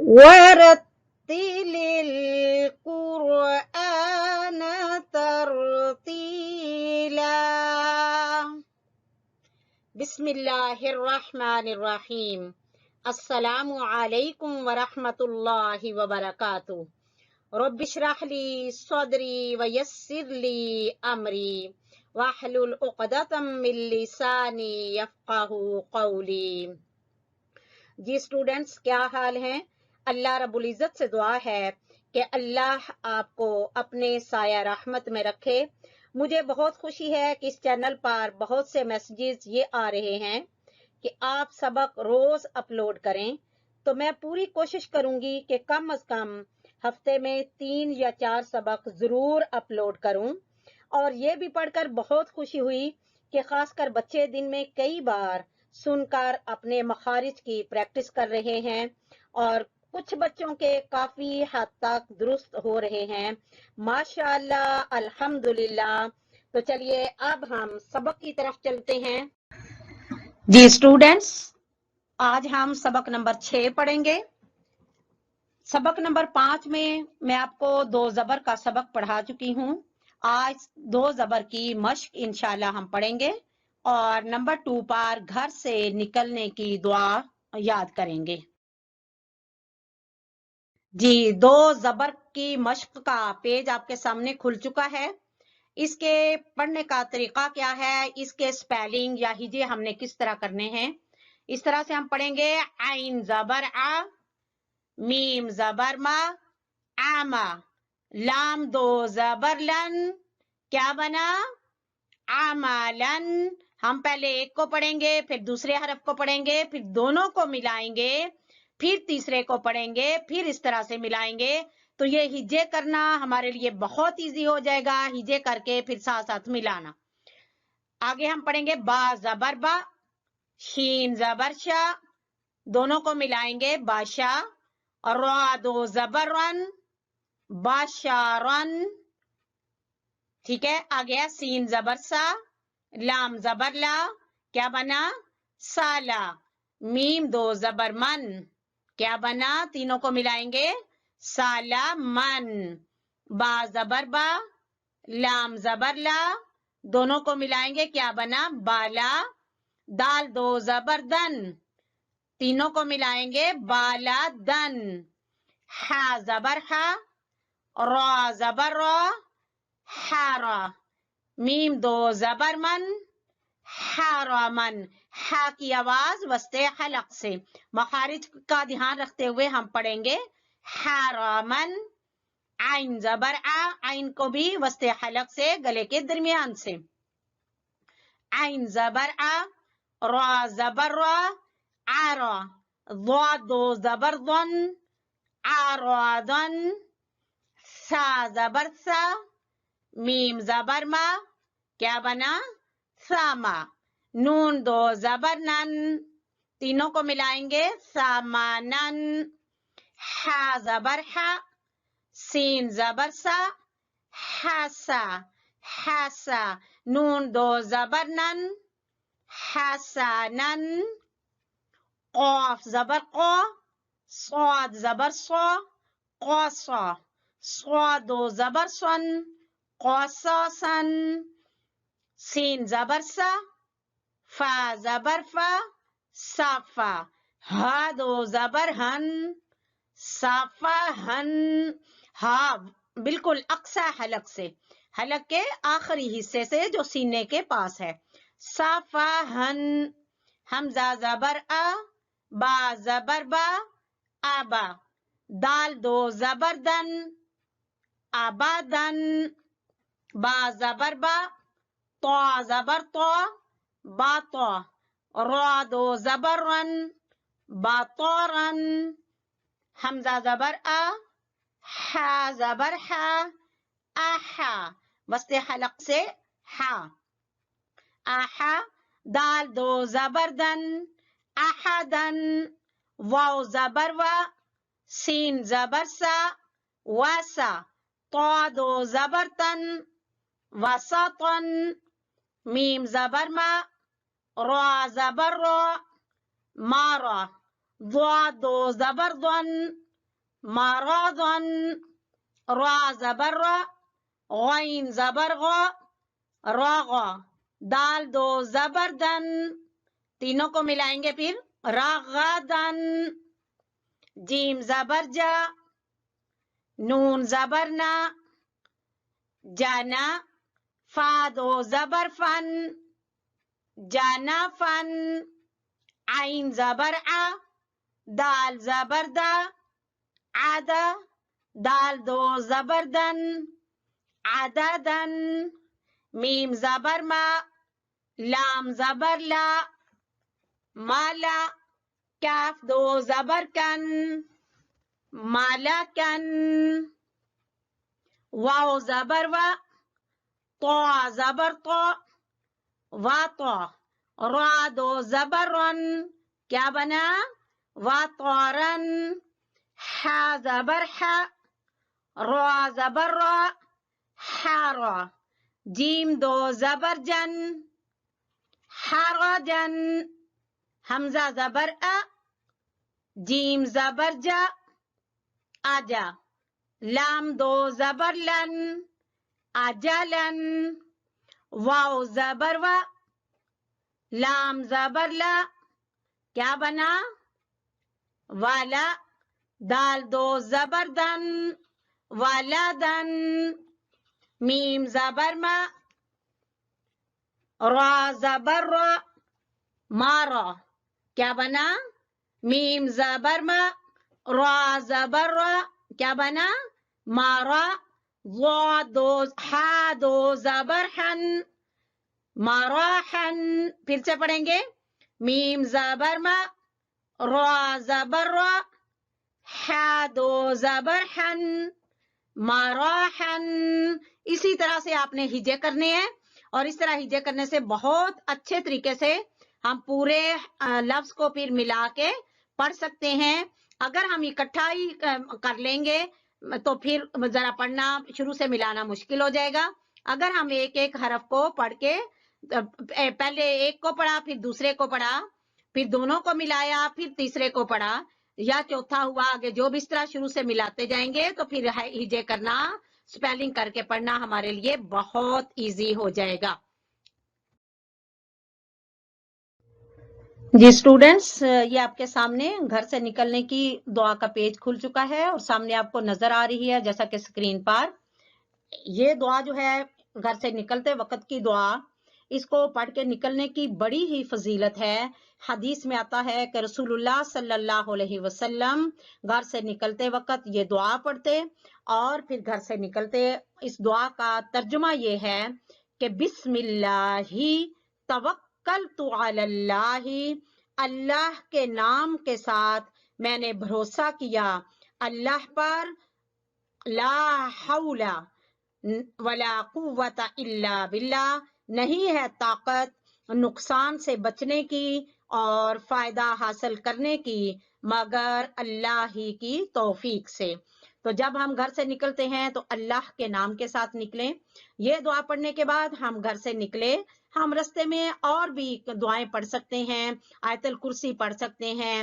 ورتل القرآن ترتیلا۔ بسم اللہ الرحمن الرحیم۔ السلام علیکم ورحمۃ اللہ وبرکاتہ۔ رب اشرح لی صدری ویسر لی امری واحلل عقدۃ من لسانی یفقہوا قولی۔ جی اسٹوڈنٹس، کیا حال ہیں؟ اللہ رب العزت سے دعا ہے کہ اللہ آپ کو اپنے سایہ رحمت میں رکھے۔ مجھے بہت خوشی ہے کہ اس چینل پر بہت سے میسیجز یہ آ رہے ہیں کہ آپ سبق روز اپلوڈ کریں، تو میں پوری کوشش کروں گی کہ کم از کم ہفتے میں 3 یا 4 سبق ضرور اپلوڈ کروں۔ اور یہ بھی پڑھ کر بہت خوشی ہوئی کہ خاص کر بچے دن میں کئی بار سن کر اپنے مخارج کی پریکٹس کر رہے ہیں، اور کچھ بچوں کے کافی حد تک درست ہو رہے ہیں، ماشاءاللہ الحمدللہ۔ تو چلیے اب ہم سبق کی طرف چلتے ہیں۔ جی اسٹوڈنٹس، آج ہم سبق نمبر 6 پڑھیں گے۔ سبق نمبر 5 میں آپ کو 2 زبر کا سبق پڑھا چکی ہوں۔ آج 2 زبر کی مشق انشاءاللہ ہم پڑھیں گے، اور نمبر 2 پر گھر سے نکلنے کی دعا یاد کریں گے۔ جی 2 زبر کی مشق کا پیج آپ کے سامنے کھل چکا ہے۔ اس کے پڑھنے کا طریقہ کیا ہے، اس کے سپیلنگ یا ہجے ہم نے کس طرح کرنے ہیں، اس طرح سے ہم پڑھیں گے۔ عین زبر آ، میم زبر ما، آما، لام 2 زبر لن، کیا بنا؟ عملن۔ ہم پہلے ایک کو پڑھیں گے، پھر دوسرے حرف کو پڑھیں گے، پھر دونوں کو ملائیں گے، پھر تیسرے کو پڑھیں گے، پھر اس طرح سے ملائیں گے۔ تو یہ ہجے کرنا ہمارے لیے بہت ایزی ہو جائے گا، ہجے کر کے پھر ساتھ ساتھ ملانا۔ آگے ہم پڑھیں گے با زبر با، شین زبر شا، دونوں کو ملائیں گے باشا، اور را 2 زبر رن، باشارن۔ ٹھیک ہے، آگیا سین زبر سا، لام زبر لا، کیا بنا؟ سالا، میم 2 زبر من، کیا بنا؟ تینوں کو ملائیں گے سالا من، با زبر با، لام زبر لا، دونوں کو ملائیں گے کیا بنا؟ بالا، دال 2 زبر دن، تینوں کو ملائیں گے بالا دن، ہا زبر ہا، را زبر را، حارا، میم 2 زبر من، حارمن۔ ہا کی آواز وسط حلق سے، مخارج کا دھیان رکھتے ہوئے ہم پڑھیں گے حارمن۔ عین زبر آ، عین کو بھی وسط حلق سے، گلے کے درمیان سے۔ عین زبر آ، را زبر را، آرا، ضاد 2 زبر ضن، آرادن، سا زبر سا، میم زبر ما، کیا بنا؟ ساما، نون 2 زبر نن، تینوں کو ملائیں گے سامانن، ہا زبر ہا، سین زبر سا، حاسا، حاسا، نون 2 زبر نن، حسنن، قاف زبر قا، صاد زبر صا، قاصا، صاد 2 زبر سن، قاصاصن، سین زبر سا، فا زبر فا، صافا، ہا 2 زبر ہن، صافا ہن، ہا بالکل اقصی حلق سے، حلق کے آخری حصے سے جو سینے کے پاس ہے، صافا ہن۔ حمزہ زبر آ، با زبر با، آبا، دال 2 زبر دن، آبادن، با زبر با، طا زبر طا، باطا، را 2 زبر رن، باطارن، حمزہ زبر آ، ہا زبر ہا، آہا، وسط حلق سے ہا، آہا، دال 2 زبر دن، احدن، واو زبر وا، سین زبر سا، واسا، طا 2 زبر تن، وسطن، میم زبر ما، را زبر را، مارا، ضاد 2 زبر ضن، مرضا، را زبر را، غین زبر غا، راغا، دال دو زبردن، تینوں کو ملائیں گے پھر راغدن، جیم زبر جا، نون زبرنا، جانا، فا دو زبر فن، جانا فن، عین زبر آ، دال زبر دا، عدا، دال دو زبردن، عددن، میم زبر ما، لام زبر لا، مالا، کاف دو زبر کن، مالکن، واو زبر و، طا زبر طا، واطا، را دو زبر رن، کیا بنا واطارن، حا زبر حا، را زبر را، حارا، جیم دو زبر جن، حرجن، حمزہ زبر ا، جیم زبر جا، آجا، لام دو زبر لن، اجلن، واو زبر و، لام زبر لا، کیا بنا والا، دال دو زبر دن، ولدن، میم زبر ما، را زبر را، مارا، کیا بنا میم زبر ما، را زبر را، کیا بنا مارا، ضاد دو حا دو زبر حن، مراحن، پھر سے پڑھیں گے میم زبر ما، را زبر را، حا دو زبر حن، مراحن. اسی طرح سے آپ نے ہجے کرنے ہیں اور اس طرح ہجے کرنے سے بہت اچھے طریقے سے ہم پورے لفظ کو پھر ملا کے پڑھ سکتے ہیں. اگر ہم اکٹھا ہی کر لیں گے تو پھر ذرا پڑھنا شروع سے ملانا مشکل ہو جائے گا. اگر ہم ایک ایک حرف کو پڑھ کے پہلے ایک کو پڑھا پھر دوسرے کو پڑھا پھر دونوں کو ملایا پھر تیسرے کو پڑھا یا چوتھا ہوا آگے جو بھی اس طرح شروع سے ملاتے جائیں گے تو پھر ہجے کرنا سپیلنگ کر کے پڑھنا ہمارے لیے بہت ایزی ہو جائے گا. جی اسٹوڈینٹس، یہ آپ کے سامنے گھر سے نکلنے کی دعا کا پیج کھل چکا ہے اور سامنے آپ کو نظر آ رہی ہے جیسا کہ اسکرین پر. یہ دعا جو ہے گھر سے نکلتے وقت کی دعا، اس کو پڑھ کے نکلنے کی بڑی ہی فضیلت ہے. حدیث میں آتا ہے کہ رسول اللہ صلی اللہ علیہ وسلم گھر سے نکلتے وقت یہ دعا پڑھتے اور پھر گھر سے نکلتے. اس دعا کا ترجمہ یہ ہے کہ بسم اللہ توکلت علی اللہ، اللہ کے نام کے ساتھ میں نے بھروسہ کیا اللہ پر، لا حول ولا قوت الا باللہ، نہیں ہے طاقت نقصان سے بچنے کی اور فائدہ حاصل کرنے کی مگر اللہ ہی کی توفیق سے. تو جب ہم گھر سے نکلتے ہیں تو اللہ کے نام کے ساتھ نکلیں. یہ دعا پڑھنے کے بعد ہم گھر سے نکلے، ہم رستے میں اور بھی دعائیں پڑھ سکتے ہیں، آیت الکرسی پڑھ سکتے ہیں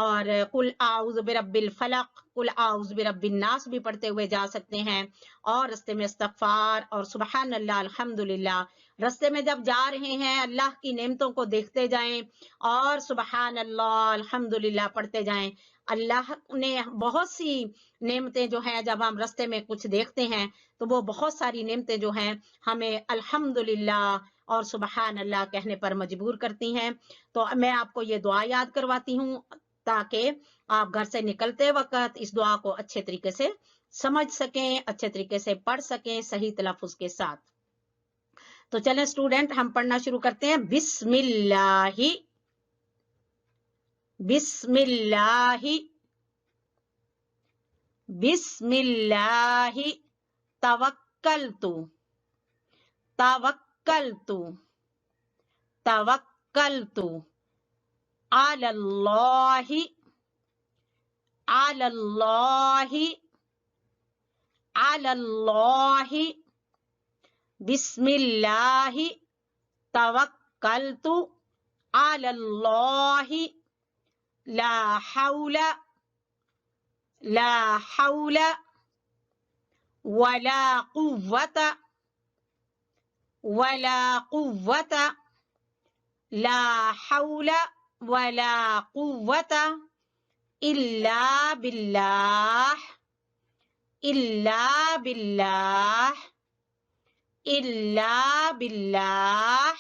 اور قل اعوذ برب الفلق، قل اعوذ برب الناس بھی پڑھتے ہوئے جا سکتے ہیں اور رستے میں استغفار اور سبحان اللہ الحمدللہ. رستے میں جب جا رہے ہیں اللہ کی نعمتوں کو دیکھتے جائیں اور سبحان اللہ الحمدللہ پڑھتے جائیں. اللہ نے بہت سی نعمتیں جو ہیں جب ہم رستے میں کچھ دیکھتے ہیں تو وہ بہت ساری نعمتیں جو ہیں ہمیں الحمدللہ اور سبحان اللہ کہنے پر مجبور کرتی ہیں. تو میں آپ کو یہ دعا یاد کرواتی ہوں تاکہ آپ گھر سے نکلتے وقت اس دعا کو اچھے طریقے سے سمجھ سکیں، اچھے طریقے سے پڑھ سکیں صحیح تلفظ کے ساتھ. تو چلیں اسٹوڈنٹ ہم پڑھنا شروع کرتے ہیں. بسم اللہ، بسم اللہ، بسم اللہ، توکلت، توکلت، توکلت، علی اللہ، علی اللہ، علی اللہ، بسم اللہ، توکلت، علی اللہ، لا حول لا حول ولا قوة ولا قوة لا حول ولا قوة إلا بالله إلا بالله إلا بالله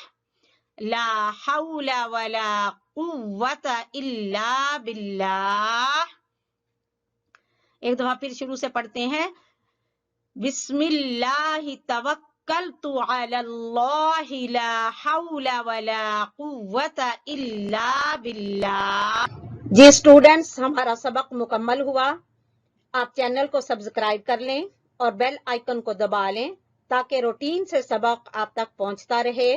لا حول ولا قوة إلا بالله. ایک دفعہ پھر شروع سے پڑھتے ہیں. بسم اللہ توکلت علی اللہ لا حول ولا قوة الا باللہ. جی اسٹوڈنٹس، ہمارا سبق مکمل ہوا. آپ چینل کو سبسکرائب کر لیں اور بیل آئیکن کو دبا لیں تاکہ روٹین سے سبق آپ تک پہنچتا رہے.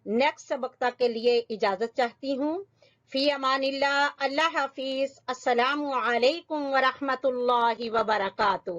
نیکسٹ سبق تک کے لیے اجازت چاہتی ہوں. فی امان اللہ. اللہ حافظ. السلام علیکم ورحمۃ اللہ وبرکاتہ.